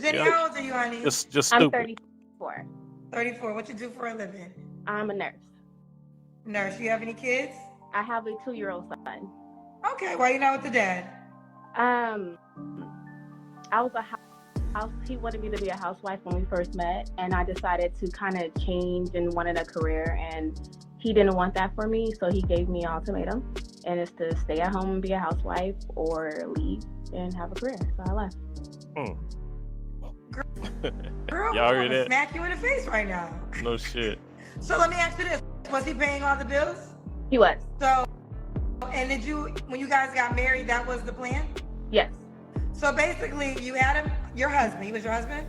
Jenny, Yep. how old are you, honey? Just I'm stupid. 34. 34. What you do for a living? I'm a nurse. Nurse. You have any kids? I have a 2-year-old son. Okay. Why you not with the dad? Um, I was a house. He wanted me to be a housewife when we first met, and I decided to kind of change and wanted a career, and he didn't want that for me, so he gave me an ultimatum, and it's to stay at home and be a housewife or leave and have a career. So I left. Girl, Y'all I'm hear gonna that? smack you in the face right now. No shit. So let me ask you this: was he paying all the bills? He was. So, and did you, when you guys got married, that was the plan? Yes. So basically, you had him, your husband. He was your husband.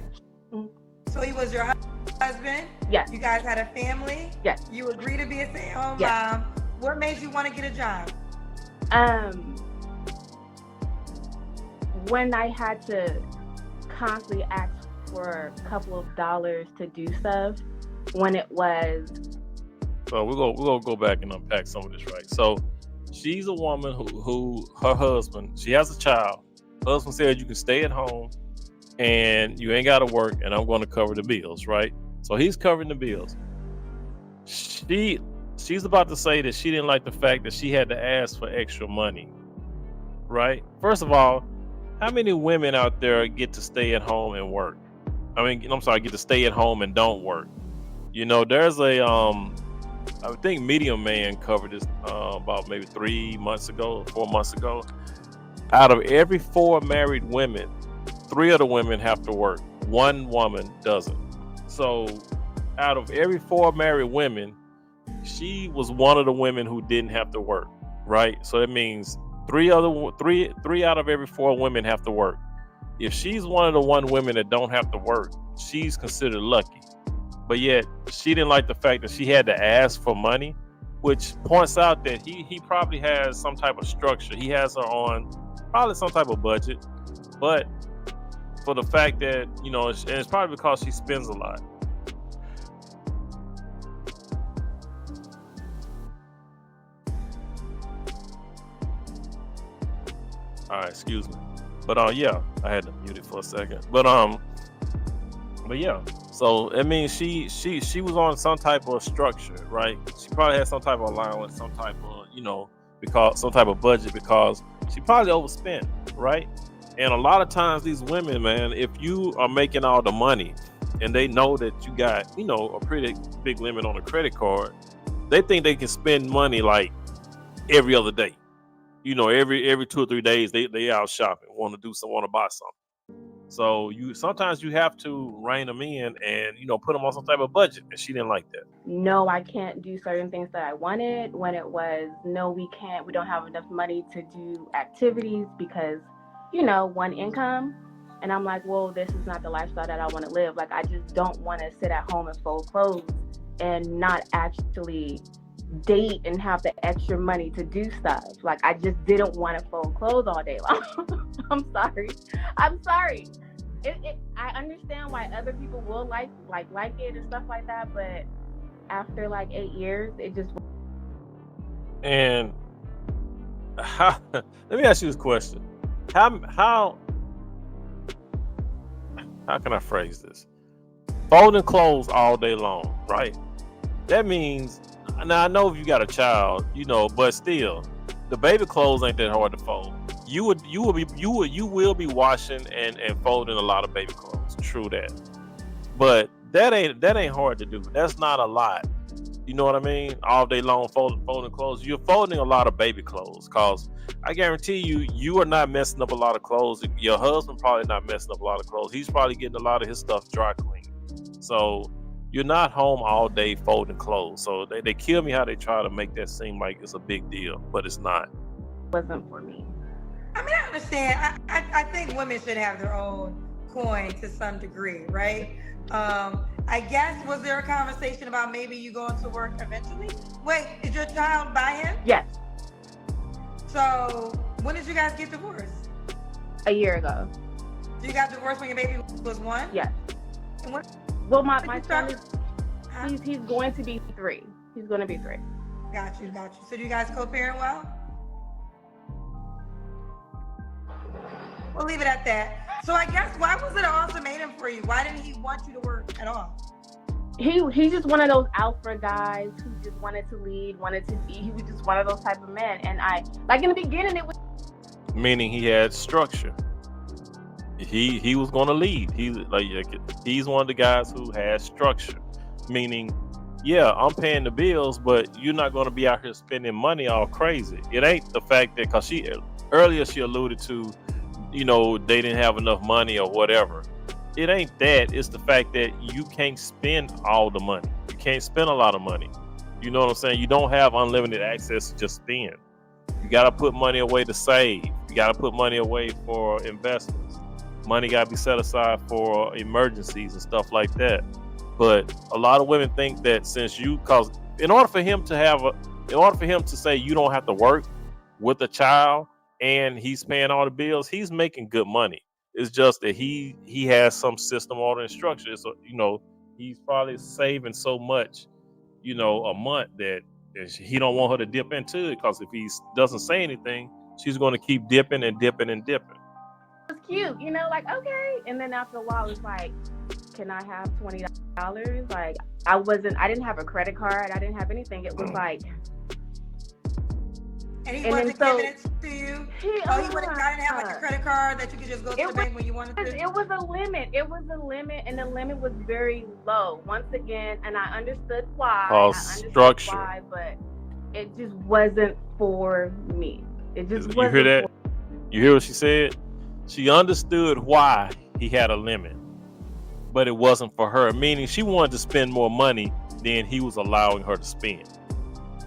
Mhm. So he was your husband. Yes. You guys had a family. Yes. You agreed to be a stay-at-home Yes. mom. What made you want to get a job? When I had to constantly ask for a couple of dollars to do stuff, when it was So we're gonna go back and unpack some of this, right? So she's a woman who her husband, she has a child. Husband said you can stay at home and you ain't gotta work and I'm gonna cover the bills, right? So he's covering the bills. She's about to say that she didn't like the fact that she had to ask for extra money, right? First of all, how many women out there get to stay at home and work? I mean, I'm sorry, get to stay at home and don't work. You know, there's a I would think Medium Man covered this about maybe 3 months ago, 4 months ago. Out of every 4 married women, 3 of the women have to work. 1 woman doesn't. So out of every 4 married women, she was one of the women who didn't have to work, right? So that means three out of every 4 women have to work. If she's one of the 1 women that don't have to work, she's considered lucky. But yet she didn't like the fact that she had to ask for money, which points out that he probably has some type of structure. He has her on probably some type of budget, but for the fact that, you know, and it's probably because she spends a lot. All right, excuse me. But yeah, I had to mute it for a second. But yeah. So I mean, she was on some type of structure, right? She probably had some type of allowance, some type of, you know, because some type of budget, because she probably overspent, right? And a lot of times these women, man, if you are making all the money and they know that you got, you know, a pretty big limit on a credit card, they think they can spend money like every other day. You know, every 2 or 3 days they out shopping, want to buy something. So sometimes you have to rein them in and, you know, put them on some type of budget, and she didn't like that. No, I can't do certain things that I wanted. When it was, no, we can't, we don't have enough money to do activities because, you know, 1 income. And I'm like, well, this is not the lifestyle that I want to live. Like, I just don't want to sit at home and fold clothes and not actually date and have the extra money to do stuff. Like, I just didn't want to fold clothes all day long. I'm sorry. I understand why other people will like it and stuff like that, but after like 8 years, it just. And let me ask you this question: How can I phrase this? Folding clothes all day long, right? That means, now I know if you got a child, you know, but still, the baby clothes ain't that hard to fold. You will be washing and folding a lot of baby clothes. True that. But that ain't hard to do. That's not a lot. You know what I mean? All day long folding clothes. You're folding a lot of baby clothes, cause I guarantee you are not messing up a lot of clothes. Your husband probably not messing up a lot of clothes. He's probably getting a lot of his stuff dry cleaned. So you're not home all day folding clothes. So they kill me how they try to make that seem like it's a big deal, but it's not. Wasn't for me. I mean, I understand. I think women should have their own coin to some degree, right? I guess, was there a conversation about maybe you going to work eventually? Wait, is your child by him? Yes. So when did you guys get divorced? A year ago. So you got divorced when your baby was 1? Yes. And when Well, did my you son start? is he's going to be 3. He's going to be 3. Got you. So do you guys co-parent well? We'll leave it at that. So I guess why was it an ultimatum for you? Why didn't he want you to work at all? He's just one of those alpha guys who just wanted to lead, wanted to be. He was just one of those type of men. And I, like in the beginning, it was Meaning he had structure. He was going to lead. He's one of the guys who has structure. Meaning, yeah, I'm paying the bills, but you're not going to be out here spending money all crazy. It ain't the fact that, because earlier she alluded to, they didn't have enough money or whatever. It ain't that. It's the fact that you can't spend all the money. You can't spend a lot of money. You know what I'm saying? You don't have unlimited access to just spend. You got to put money away to save. You got to put money away for investments. Money got to be set aside for emergencies and stuff like that. But a lot of women think that because in order for him to say you don't have to work with a child and he's paying all the bills, he's making good money. It's just that he has some system, order, and structure. So, he's probably saving so much, a month that he don't want her to dip into it, because if he doesn't say anything, she's going to keep dipping and dipping and dipping. It was cute, like, okay. And then after a while, it's like, can I have $20? Like, I didn't have a credit card. I didn't have anything. It was like. And he wasn't giving it to you? I didn't have like a credit card that you could just go to the bank when you wanted to? It was a limit. And the limit was very low. Once again, and I understood why. Structure. Why, but it just wasn't for me. It just wasn't. You hear that? You hear what she said? She understood why he had a limit, but it wasn't for her. Meaning she wanted to spend more money than he was allowing her to spend.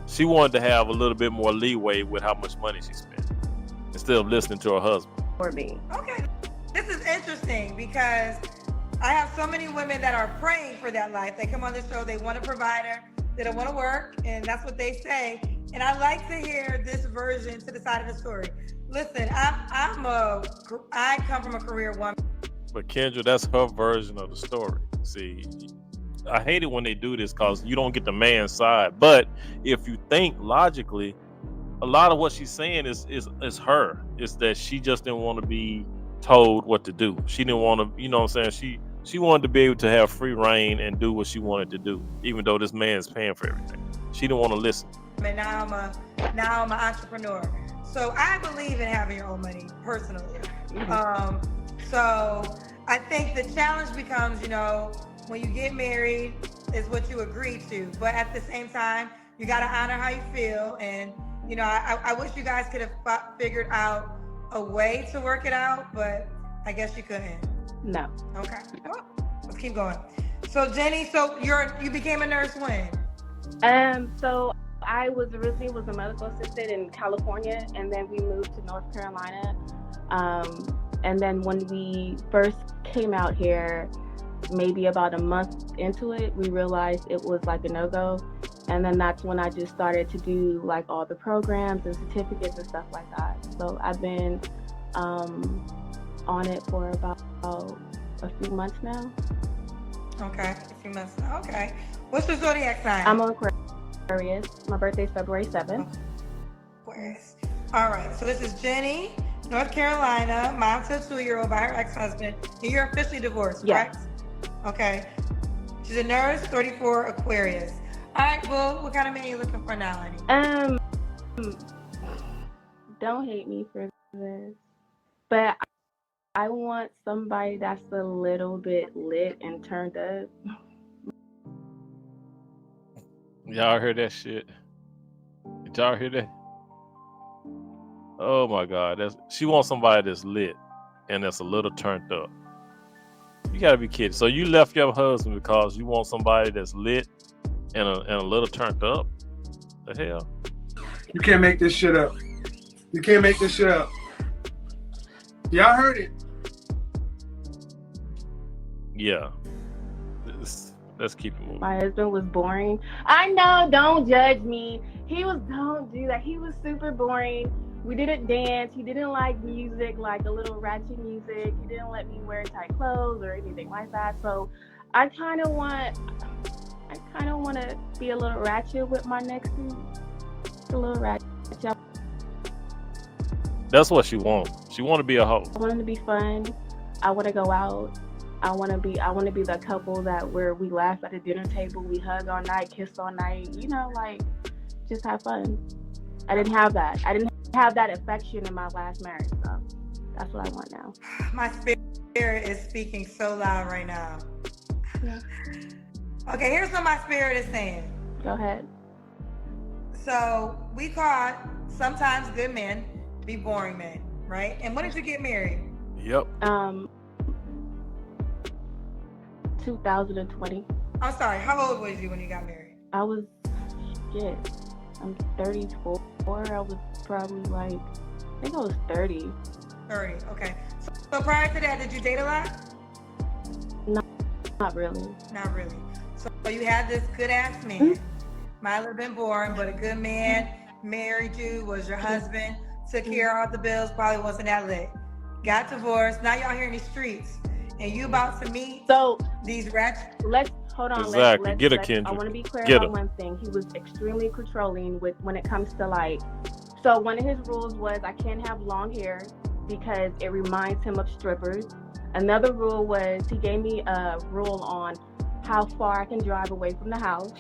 She wanted to have a little bit more leeway with how much money she spent, instead of listening to her husband. For me. Okay. This is interesting because I have so many women that are praying for that life. They come on the show, they want a provider, they don't want to work, and that's what they say. And I like to hear this version to the side of the story. Listen, I come from a career woman. But Kendra, that's her version of the story. See, I hate it when they do this because you don't get the man's side. But if you think logically, a lot of what she's saying is her. It's that she just didn't want to be told what to do. She didn't want to, you know what I'm saying? She wanted to be able to have free reign and do what she wanted to do, even though this man is paying for everything. She didn't want to listen. And now I'm an entrepreneur. So I believe in having your own money personally. So I think the challenge becomes, when you get married, is what you agree to. But at the same time, you got to honor how you feel. And, I wish you guys could have figured out a way to work it out, but I guess you couldn't. No. Okay. Well, let's keep going. So Jenny, you became a nurse when? So I was originally a medical assistant in California, and then we moved to North Carolina. And then when we first came out here, maybe about a month into it, we realized it was like a no-go. And then that's when I just started to do like all the programs and certificates and stuff like that. So I've been on it for about a few months now. Okay, a few months now. Okay. What's your zodiac sign? I'm on Aquarius. My birthday's February 7th. Aquarius. All right, so this is Jenny, North Carolina, mom to a 2-year-old by her ex-husband. And you're officially divorced, correct? Yes. Okay. She's a nurse, 34, Aquarius. All right, well, what kind of man are you looking for now, honey? Don't hate me for this, but I want somebody that's a little bit lit and turned up. Y'all heard that shit? Did y'all hear that? Oh my God, she wants somebody that's lit and that's a little turned up. You gotta be kidding. So you left your husband because you want somebody that's lit and a little turned up? The hell? You can't make this shit up. You can't make this shit up. Y'all heard it. Yeah. Let's keep it moving. My husband was boring. I know, don't judge me. Don't do that. He was super boring. We didn't dance. He didn't like music, like a little ratchet music. He didn't let me wear tight clothes or anything like that. So I kind of want to be a little ratchet with my next dude. A little ratchet. That's what she wants. She want to be a hoe. I want him to be fun. I want to go out. I want to be the couple that where we laugh at the dinner table, we hug all night, kiss all night, like just have fun. I didn't have that. I didn't have that affection in my last marriage, so that's what I want now. My spirit is speaking so loud right now. Yeah. Okay, here's what my spirit is saying. Go ahead. So we caught sometimes good men be boring men, right? And when did you get married? Yep. 2020. I'm sorry, how old was you when you got married? I'm 34. I was probably I think I was 30. 30, okay. So prior to that, did you date a lot? Not really. Not really. So you had this good ass man, might have been boring, but a good man, married you, was your husband, took care of all the bills, probably wasn't that lit. Got divorced, now y'all here in the streets, and you about to meet these rats. Let's hold on. Exactly. Get a Kendra. I want to be clear about one thing. He was extremely controlling when it comes to so one of his rules was I can't have long hair because it reminds him of strippers. Another rule was he gave me a rule on how far I can drive away from the house.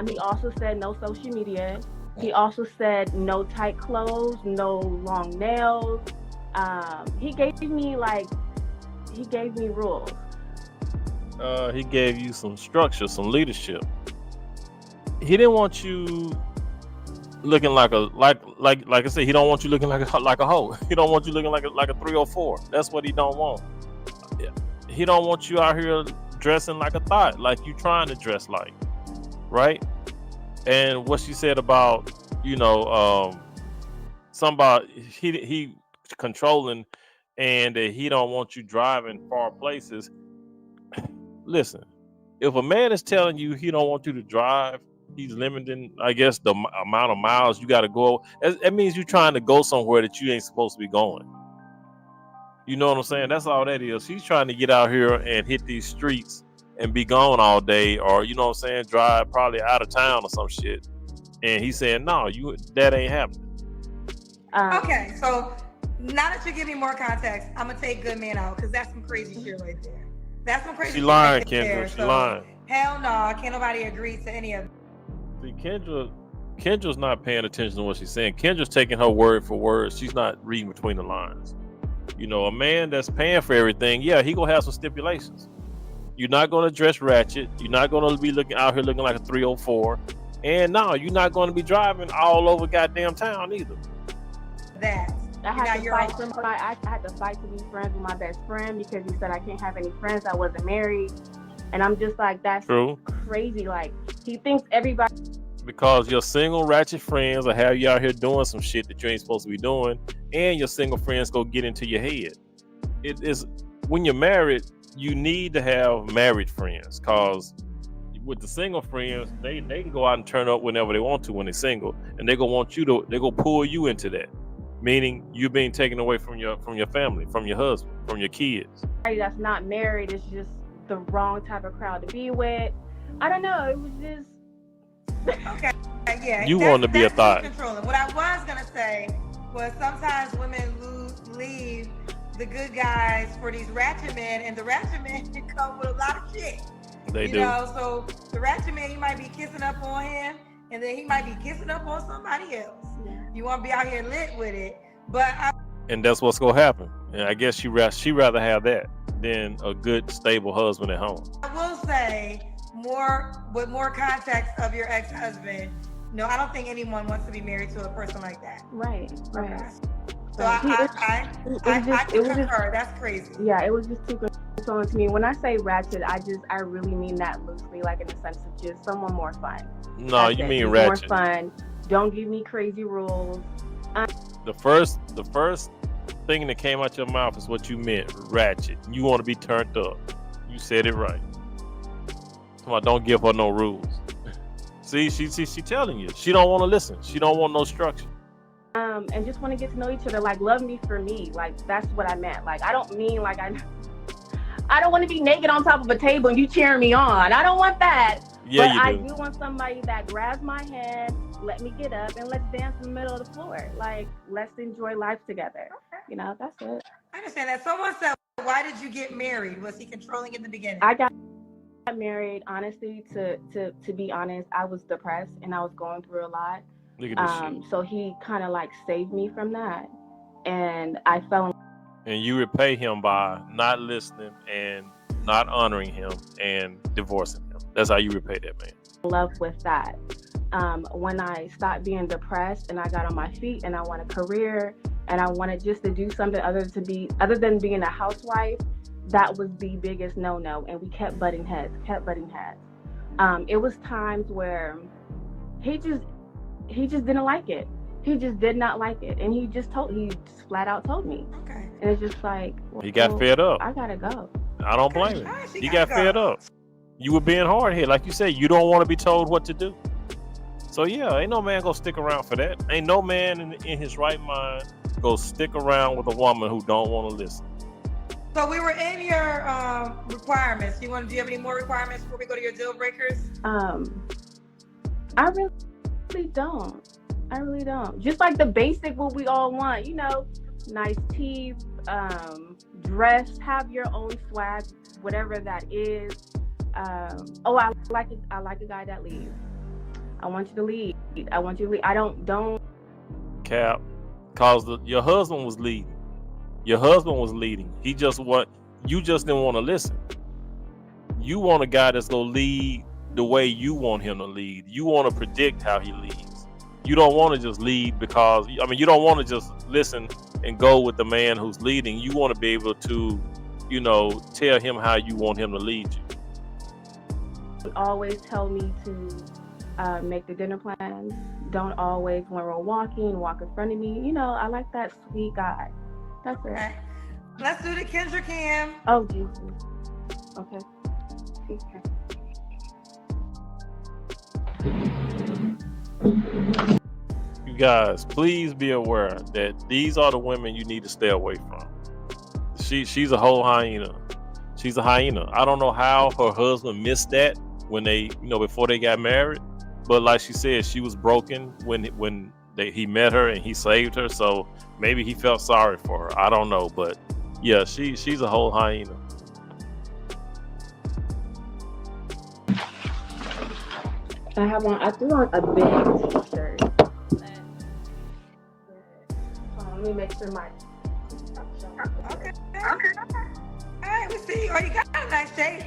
He also said no social media. He also said no tight clothes, no long nails. He gave me rules. He gave you some structure, some leadership. He didn't want you looking like I said. He don't want you looking like a hoe. He don't want you looking like a 304. That's what he don't want. He don't want you out here dressing like a thought, like you trying to dress like, right? And what she said about somebody he controlling and that he don't want you driving far places. Listen, if a man is telling you he don't want you to drive, he's limiting, I guess, the amount of miles you got to go. That means you're trying to go somewhere that you ain't supposed to be going. You know what I'm saying? That's all that is. He's trying to get out here and hit these streets and be gone all day, or you know what I'm saying, drive probably out of town or some shit. And he's saying, no, that ain't happening. Okay, so now that you give me more context, I'm gonna take good man out because that's some crazy shit right there. That's some crazy She shit lying, right Kendra. there. She lying. Hell no, can't nobody agree to any of it. See, Kendra's not paying attention to what she's saying. Kendra's taking her word for word. She's not reading between the lines. A man that's paying for everything, yeah, he gonna have some stipulations. You're not gonna dress ratchet. You're not gonna be out here looking like a 304. And no, you're not gonna be driving all over goddamn town either. I had to fight to be friends with my best friend because he said I can't have any friends that wasn't married. And I'm just like, that's true. Crazy. Like, he thinks everybody... Because your single ratchet friends will have you out here doing some shit that you ain't supposed to be doing, and your single friends go get into your head. It is when you're married, you need to have married friends, because with the single friends, they can go out and turn up whenever they want to when they're single, and they go pull you into that. Meaning you being taken away from your family, from your husband, from your kids. That's not married is just the wrong type of crowd to be with. I don't know. It was just okay. Yeah. You want to be a thought. Controlling. What I was gonna say was sometimes women leave the good guys for these ratchet men, and the ratchet men can come with a lot of shit. They do. So the ratchet man, you might be kissing up on him, and then he might be kissing up on somebody else. You want to be out here lit with it, and that's what's gonna happen. And I guess she rather have that than a good stable husband at home. I will say with more context of your ex-husband. No, I don't think anyone wants to be married to a person like that. Right. So I concur. That's crazy. Yeah, it was just too controlling to me. When I say ratchet, I really mean that loosely, like in the sense of just someone more fun. No, you mean ratchet. More fun. Don't give me crazy rules. The first thing that came out your mouth is what you meant, ratchet. You want to be turned up. You said it right. Come on, don't give her no rules. See, she telling you. She don't want to listen. She don't want no structure. And just want to get to know each other. Like, love me for me. Like, that's what I meant. Like, I don't mean like I don't want to be naked on top of a table and you cheering me on. I don't want that. Yeah, but you do. I do want somebody that grabs my hand, let me get up, and let's dance in the middle of the floor. Like, let's enjoy life together. Okay. That's it. I understand that. Someone said, why did you get married? Was he controlling in the beginning? I got married, honestly, to be honest, I was depressed and I was going through a lot. Look at this shit. So he kind of like saved me from that. And I fell in And you repay him by not listening and not honoring him and divorcing him. That's how you repay that man. love with that. When I stopped being depressed and I got on my feet and I want a career and I wanted just to do something other than being a housewife, that was the biggest no-no. And we kept butting heads. It was times where he just didn't like it. He just did not like it. And he just flat out told me. Okay. And it's just like, well, He got fed up. I gotta go. I don't blame him. Gosh, He got fed up. You were being hard here. Like you said, you don't want to be told what to do. So yeah, ain't no man gonna stick around for that. Ain't no man in his right mind go stick around with a woman who don't want to listen. So we were in your requirements. Do you have any more requirements before we go to your deal breakers? I really don't. Just like the basic what we all want, nice teeth, dress, have your own swag, whatever that is. I like a guy that leads. I want you to lead. I don't Cap, cause your husband was leading. Your husband was leading. You just didn't want to listen. You want a guy that's gonna lead the way you want him to lead. You want to predict how he leads. You don't want to just lead because you don't want to just listen and go with the man who's leading. You want to be able to, tell him how you want him to lead you. always tell me to make the dinner plans. Don't always, when we're walking, walk in front of me. I like that sweet guy. That's it. Okay. Let's do the Kendra Cam. Oh, Jesus. Okay. You guys, please be aware that these are the women you need to stay away from. She's a whole hyena. She's a hyena. I don't know how her husband missed that when they, before they got married. But like she said, she was broken when he met her and he saved her. So maybe he felt sorry for her. I don't know, but yeah, she's a whole hyena. I threw on a big t-shirt. Let me make sure my. Okay. All right, we see. Oh, you got a nice shape.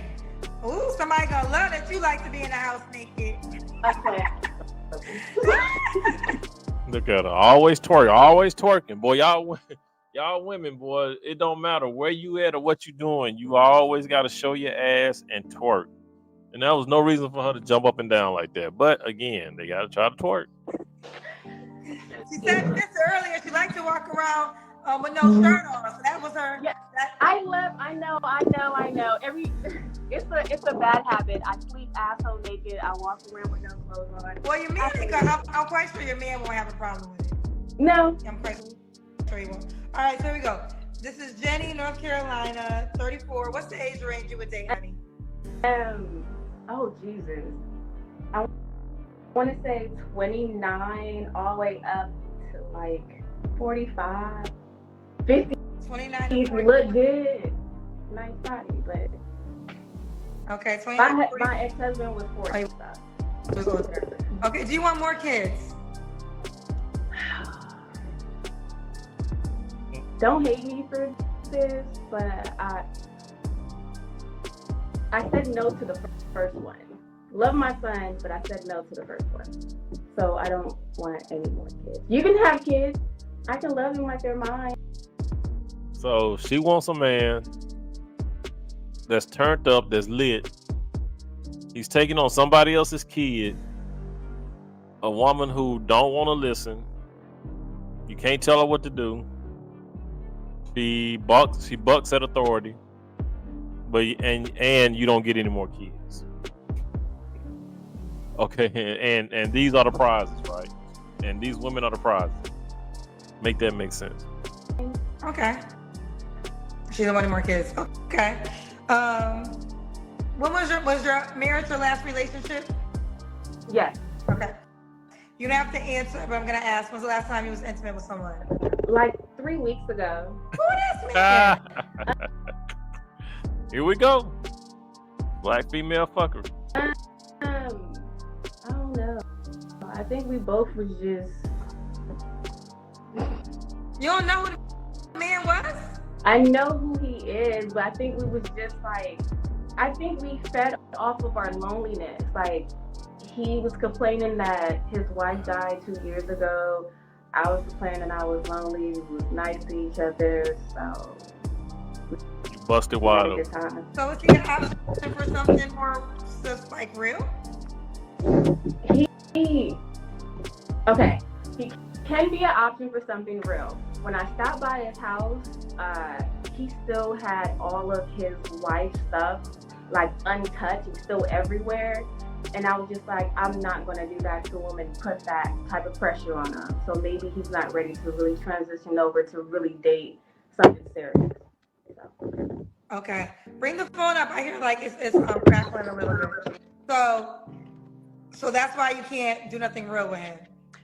Ooh, somebody gonna love that you like to be in the house naked. Okay. Look at her, always twerking. Boy, y'all women, boy, it don't matter where you at or what you doing. You always got to show your ass and twerk. And there was no reason for her to jump up and down like that. But again, they got to try to twerk. She said this earlier. She liked to walk around with no shirt on. So that was her. Yeah, I know. It's a bad habit. I sleep asshole naked. I walk around with no clothes on. Well, your man, I'm quite sure your man won't have a problem with it. No. I'm quite sure he won't. All right, so here we go. This is Jenny, North Carolina, 34. What's the age range you would date, honey? Oh Jesus. I want to say 29 all the way up to like 45, 50. 29. He look good. Nice body, but. Okay, 29. My ex-husband was 40. Okay, do you want more kids? Don't hate me for this, but I said no to the first one. Love my son, but I said no to the first one. So I don't want any more kids. You can have kids. I can love them like they're mine. So she wants a man that's turned up, that's lit. He's taking on somebody else's kid. A woman who don't want to listen. You can't tell her what to do. She bucks at authority. But and you don't get any more kids. Okay, and these are the prizes, right? And these women are the prizes. Make that make sense. Okay. She don't want any more kids. Okay. When was your marriage your last relationship? Yes. Okay. You don't have to answer, but I'm gonna ask. When's the last time you was intimate with someone? Like 3 weeks ago. Who this man? Here we go. Black female fucker. I don't know. I think we both was just. You don't know who the man was? I know who he is, but I think we was just like. I think we fed off of our loneliness. Like, he was complaining that his wife died 2 years ago. I was complaining I was lonely. We was nice to each other, so. You busted wide open. So is he an option for something more just like real? Okay, he can be an option for something real. When I stopped by his house, he still had all of his wife's stuff, like untouched and still everywhere. And I was just like, I'm not gonna do that to him and put that type of pressure on him. So maybe he's not ready to really transition over to really date something serious. So. Okay, bring the phone up. I hear like it's crackling a little bit. So that's why you can't do nothing real with him.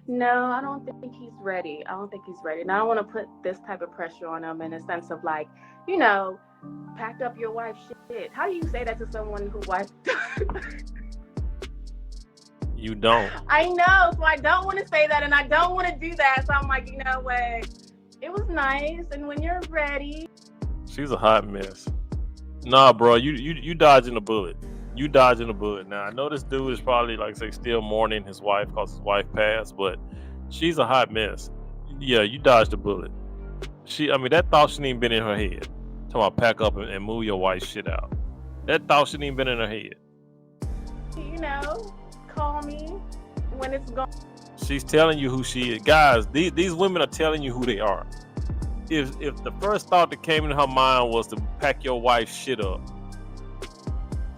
No, I don't think he's ready. And I don't want to put this type of pressure on him in a sense of like, you know, pack up your wife's shit. How do you say that to someone who wife? You don't. I know, so I don't want to say that, and I don't want to do that. So I'm like, you know what? It was nice, and when you're ready. She's a hot mess. Nah, bro, you dodging a bullet. You dodging a bullet. Now, I know this dude is probably, like, say, still mourning his wife because his wife passed, but she's a hot mess. Yeah, you dodged a bullet. That thought shouldn't even been in her head. Talking about pack up and move your wife's shit out. That thought shouldn't even been in her head. You know, call me when it's gone. She's telling you who she is. Guys, these women are telling you who they are. If the first thought that came in her mind was to pack your wife's shit up,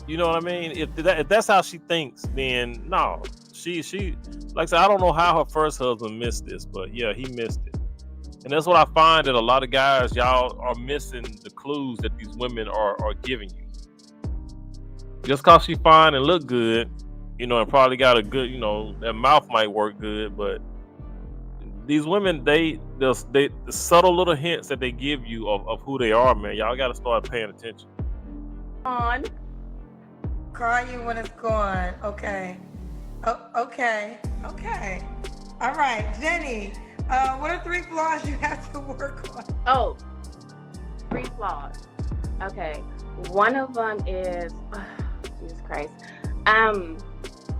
you know what I mean? If that's how she thinks, then no. She like I said, I don't know how her first husband missed this, but yeah, he missed it. And that's what I find, that a lot of guys, y'all are missing the clues that these women are giving you. Just cause she fine and look good, you know, and probably got a good, you know, that mouth might work good, but these women, the subtle little hints that they give you of who they are, man, y'all got to start paying attention. On. Call you when it's gone. Okay. Oh, okay. All right, Jenny. What are 3 flaws you have to work on? Oh, 3 flaws. Okay. One of them is, Jesus Christ.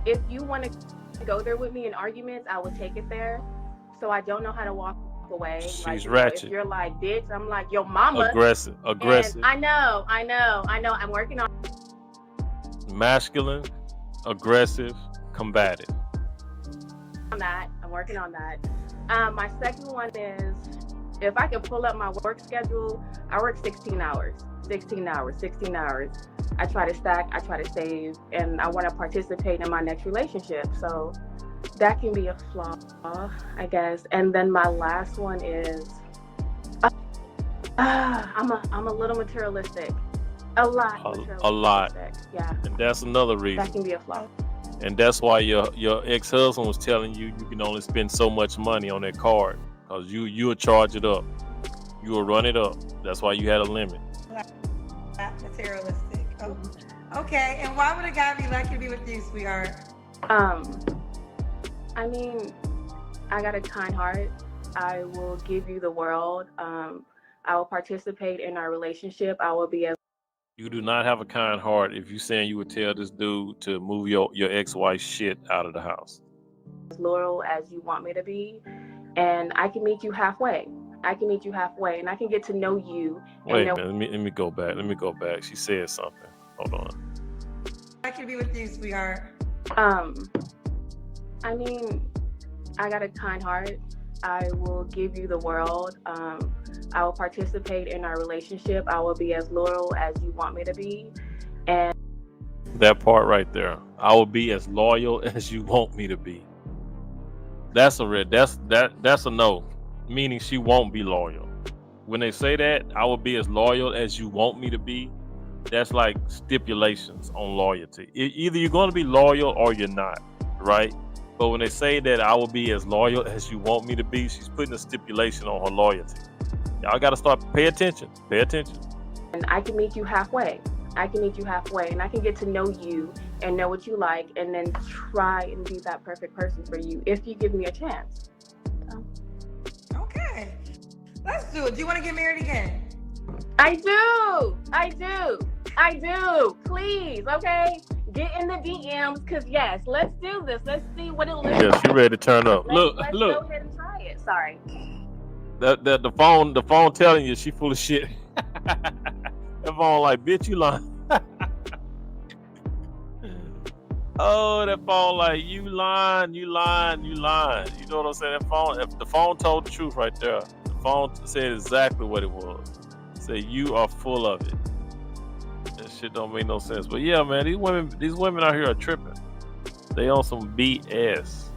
If you want to go there with me in arguments, I will take it there. So I don't know how to walk away. She's like, ratchet. If you're like, bitch, I'm like, yo, mama. Aggressive. And I know. I'm working on. Masculine, aggressive, combative. I'm working on that. My second one is, if I can pull up my work schedule, I work 16 hours. I try to stack, I try to save, and I want to participate in my next relationship. So that can be a flaw, I guess. And then my last one is, I'm a little materialistic. A lot. Yeah. And that's another reason. That can be a flaw. And that's why your ex-husband was telling you can only spend so much money on that card, because you will charge it up. You will run it up. That's why you had a limit. Materialistic. Oh. Okay, and why would a guy be lucky to be with you, sweetheart? I mean, I got a kind heart. I will give you the world. I will participate in our relationship. I will be as. You do not have a kind heart if you saying you would tell this dude to move your ex-wife's shit out of the house. As loyal as you want me to be, and I can meet you halfway. And I can get to know you. Wait a minute, let me go back. She said something. Hold on. I can be with you, sweetheart. I mean, I got a kind heart. I will give you the world. I will participate in our relationship. I will be as loyal as you want me to be. And that part right there, I will be as loyal as you want me to be. That's a no, meaning she won't be loyal. When they say that, I will be as loyal as you want me to be, that's like stipulations on loyalty. Either you're going to be loyal or you're not, right? But when they say that I will be as loyal as you want me to be, she's putting a stipulation on her loyalty. Y'all got to start pay attention. And I can meet you halfway. I can meet you halfway, and I can get to know you and know what you like, and then try and be that perfect person for you if you give me a chance. So. Okay, let's do it. Do you want to get married again? I do. Please, okay? Get in the DMs, because yes, let's do this. Let's see what it looks like. Yeah, she ready to turn up. Let's Look. go ahead and try it. Sorry. The phone telling you she full of shit. That phone like, bitch, you lying. Oh, that phone like, you lying. You know what I'm saying? That phone, if the phone told the truth right there. The phone said exactly what it was. Said you are full of it. That shit don't make no sense. But yeah, man, these women out here are tripping. They on some BS.